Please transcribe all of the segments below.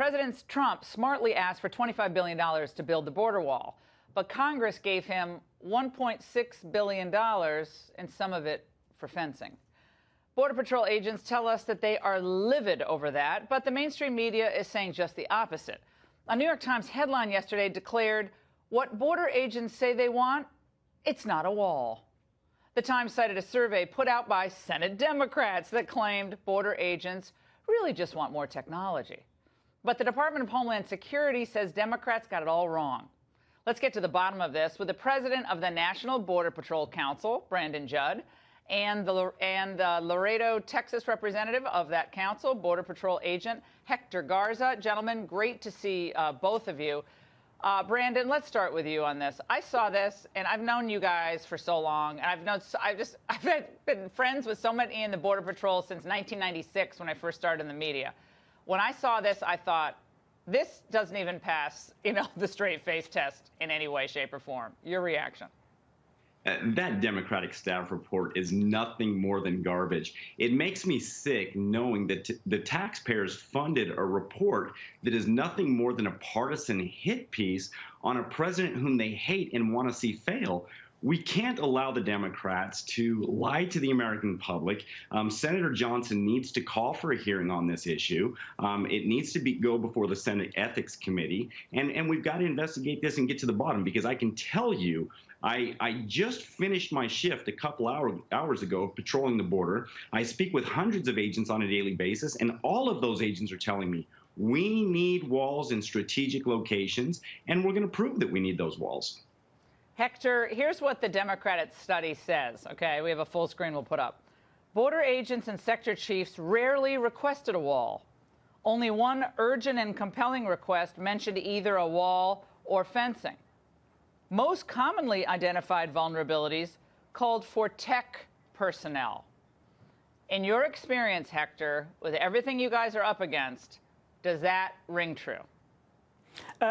President Trump smartly asked for $25 billion to build the border wall, but Congress gave him $1.6 billion, and some of it for fencing. Border Patrol agents tell us that they are livid over that, but the mainstream media is saying just the opposite. A New York Times headline yesterday declared, "What border agents say they want, it's not a wall." The Times cited a survey put out by Senate Democrats that claimed border agents really just want more technology. But the Department of Homeland Security says Democrats got it all wrong. Let's get to the bottom of this with the president of the National Border Patrol Council, Brandon Judd, and the Laredo, Texas representative of that council, Border Patrol agent Hector Garza. Gentlemen, great to see both of you. Brandon, let's start with you on this. I saw this, and I've known you guys for so long, and I've been friends with so many in the Border Patrol since 1996 when I first started in the media. When I saw this, I thought, this doesn't even pass, the straight face test in any way, shape, or form. Your reaction? That Democratic staff report is nothing more than garbage. It makes me sick knowing that the taxpayers funded a report that is nothing more than a partisan hit piece on a president whom they hate and want to see fail. We can't allow the Democrats to lie to the American public. Senator Johnson needs to call for a hearing on this issue. It needs to go before the Senate Ethics Committee, and we've got to investigate this and get to the bottom, because I can tell you, I just finished my shift a couple hours ago patrolling the border. I speak with hundreds of agents on a daily basis, and all of those agents are telling me we need walls in strategic locations, and we're going to prove that we need those walls. Hector, here's what the Democratic study says. Okay, we have a full screen we'll put up. Border agents and sector chiefs rarely requested a wall. Only one urgent and compelling request mentioned either a wall or fencing. Most commonly identified vulnerabilities called for tech personnel. In your experience, Hector, with everything you guys are up against, does that ring true?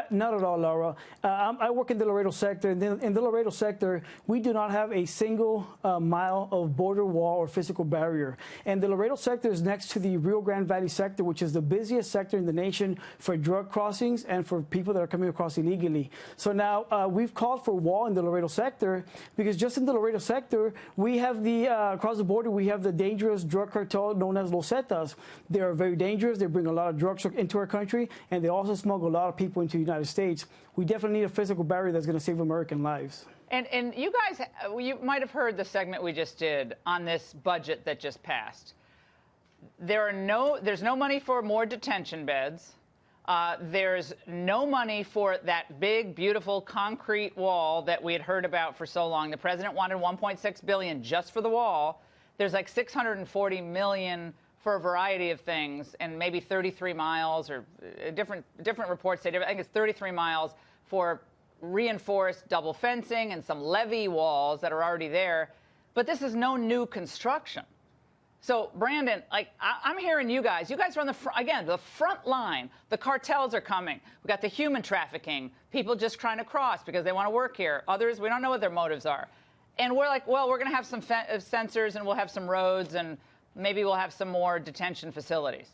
Not at all, Laura. I work in the Laredo sector, and in the Laredo sector, we do not have a single mile of border wall or physical barrier. And the Laredo sector is next to the Rio Grande Valley sector, which is the busiest sector in the nation for drug crossings and for people that are coming across illegally. So now we've called for a wall in the Laredo sector because just in the Laredo sector, we have across the border, we have the dangerous drug cartel known as Los Zetas. They are very dangerous. They bring a lot of drugs into our country, and they also smuggle a lot of people into the United States. We definitely need a physical barrier that's going to save American lives. And you guys, you might have heard the segment we just did on this budget that just passed. There's no money for more detention beds. There's no money for that big, beautiful concrete wall that we had heard about for so long. The president wanted $1.6 billion just for the wall. There's like $640 million for a variety of things, and maybe 33 miles, or different reports say I think it's 33 miles for reinforced double fencing and some levee walls that are already there. But this is no new construction. So, Brandon, I'm hearing you guys are on the front line. The cartels are coming. We got the human trafficking, people just trying to cross because they want to work here. Others, we don't know what their motives are. And we're like, well, we're going to have some sensors, and we'll have some roads, and maybe we'll have some more detention facilities.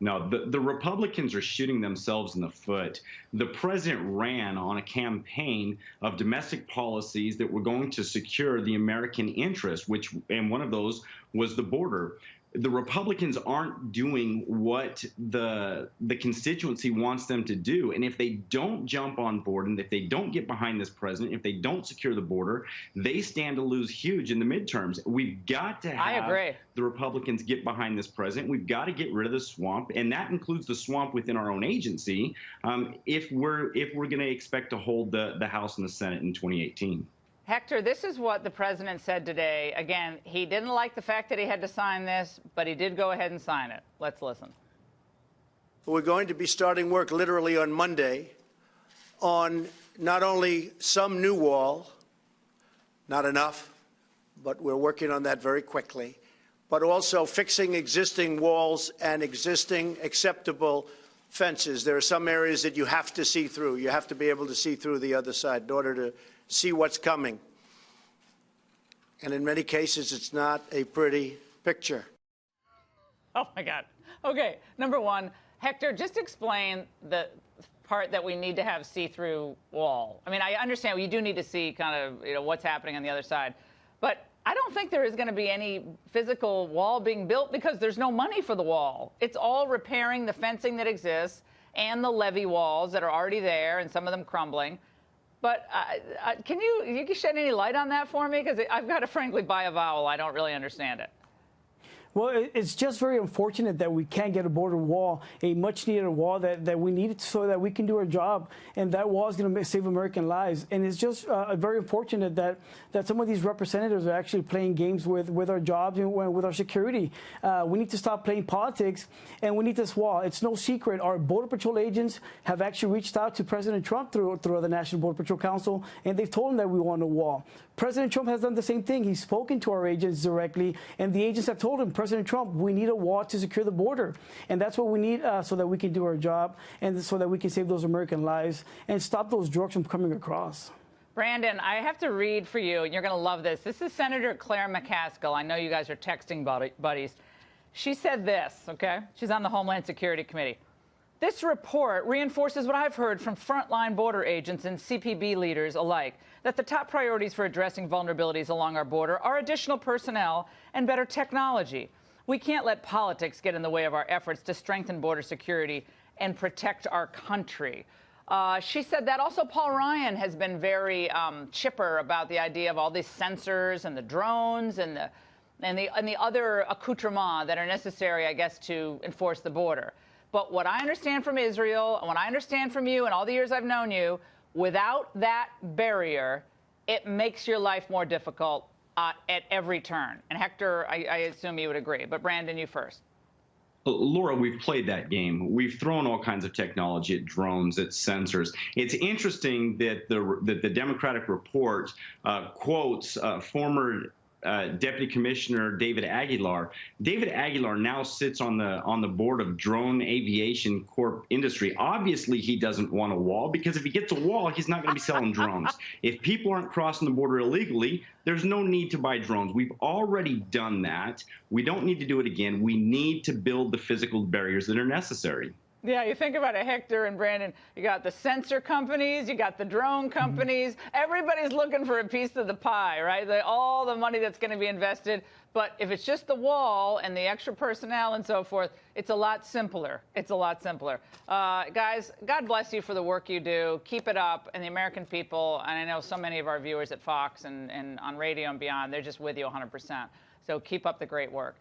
No, the Republicans are shooting themselves in the foot. The president ran on a campaign of domestic policies that were going to secure the American interest, and one of those was the border. The Republicans aren't doing what the constituency wants them to do. And if they don't jump on board, and if they don't get behind this president, if they don't secure the border, they stand to lose huge in the midterms. We've got to have the Republicans get behind this president. We've got to get rid of the swamp, and that includes the swamp within our own agency, if we're going to expect to hold the House and the Senate in 2018. Hector, this is what the president said today. Again, he didn't like the fact that he had to sign this, but he did go ahead and sign it. Let's listen. We're going to be starting work literally on Monday on not only some new wall, not enough, but we're working on that very quickly, but also fixing existing walls and existing acceptable fences. There are some areas that you have to see through. You have to be able to see through the other side in order to see what's coming. And in many cases, it's not a pretty picture. Oh, my God. Okay, number one, Hector, just explain the part that we need to have see-through wall. I mean, I understand you do need to see kind of what's happening on the other side, but I don't think there is going to be any physical wall being built because there's no money for the wall. It's all repairing the fencing that exists and the levee walls that are already there and some of them crumbling. But can you shed any light on that for me? Because I've got to frankly buy a vowel. I don't really understand it. Well, it's just very unfortunate that we can't get a border wall, a much-needed wall that we need so that we can do our job, and that wall is going to save American lives. And it's just very unfortunate that some of these representatives are actually playing games with our jobs and with our security. We need to stop playing politics, and we need this wall. It's no secret. Our Border Patrol agents have actually reached out to President Trump through the National Border Patrol Council, and they've told him that we want a wall. President Trump has done the same thing. He's spoken to our agents directly, and the agents have told him, President Trump, we need a wall to secure the border. And that's what we need so that we can do our job and so that we can save those American lives and stop those drugs from coming across. Brandon, I have to read for you, and you're going to love this. This is Senator Claire McCaskill. I know you guys are texting buddies. She said this, okay? She's on the Homeland Security Committee. This report reinforces what I've heard from frontline border agents and CPB leaders alike, that the top priorities for addressing vulnerabilities along our border are additional personnel and better technology. We can't let politics get in the way of our efforts to strengthen border security and protect our country. She said that also Paul Ryan has been very chipper about the idea of all these sensors and the drones and the other accoutrements that are necessary, I guess, to enforce the border. But what I understand from Israel, and what I understand from you and all the years I've known you, without that barrier, it makes your life more difficult at every turn. And Hector, I assume you would agree. But Brandon, you first. Laura, we've played that game. We've thrown all kinds of technology at drones, at sensors. It's interesting that the Democratic report quotes former Deputy Commissioner David Aguilar. David Aguilar now sits on the board of Drone Aviation Corp Industry. Obviously, he doesn't want a wall, because if he gets a wall, he's not going to be selling drones. If people aren't crossing the border illegally, there's no need to buy drones. We've already done that. We don't need to do it again. We need to build the physical barriers that are necessary. Yeah, you think about it, Hector and Brandon, you got the sensor companies, you got the drone companies. Everybody's looking for a piece of the pie, right? All the money that's going to be invested. But if it's just the wall and the extra personnel and so forth, it's a lot simpler. It's a lot simpler. Guys, God bless you for the work you do. Keep it up. And the American people, and I know so many of our viewers at Fox and on radio and beyond, they're just with you 100%. So keep up the great work.